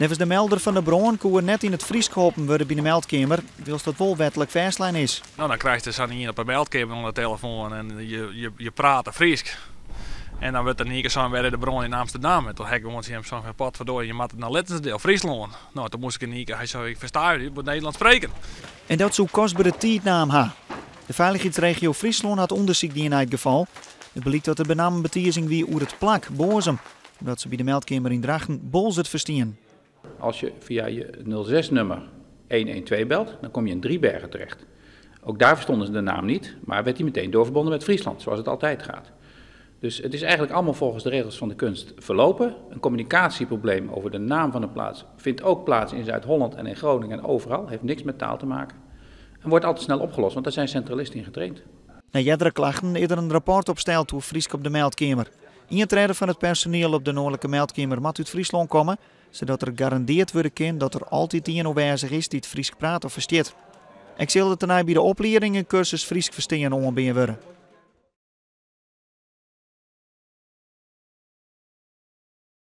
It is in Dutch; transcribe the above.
Nevens de melder van de bron kon net in het Fries geholpen worden bij de meldkamer, wils dat wel wettelijk vastlijn is. Nou, dan krijg je zo op een meldkamer onder de telefoon en je praat Fries. En dan wordt er niet zo bij de bron in Amsterdam. En toen heb ik gewoon hem zo'n pot verdorie, je moet het naar Lettensdeel, Friesland. Nou, toen moest ik in hij zei, ik versta je, je moet Nederlands spreken. En dat zou kostbare tijd naam ha. De veiligheidsregio Friesland had onderzoek die in het geval. Het blijkt dat de benamenbetierzing wie oer het plak, Bozem, omdat ze bij de meldkamer in Drachten Bolzert verstien. Als je via je 06-nummer 112 belt, dan kom je in Driebergen terecht. Ook daar verstonden ze de naam niet, maar werd hij meteen doorverbonden met Friesland, zoals het altijd gaat. Dus het is eigenlijk allemaal volgens de regels van de kunst verlopen. Een communicatieprobleem over de naam van de plaats vindt ook plaats in Zuid-Holland en in Groningen en overal. Heeft niks met taal te maken. En wordt altijd snel opgelost, want daar zijn centralisten in getraind. Na jerdere klachten is er een rapport opgesteld door Friesk op de meldkamer. Intreden van het personeel op de noordelijke meldkamer moet uit Friesland komen, zodat er garandeerd worden kan dat er altijd iemand aanwezig is die het Fries praat of versteert. Ik zal het daarna bij de opleiding een cursus Fries verstaan onderbrengen worden.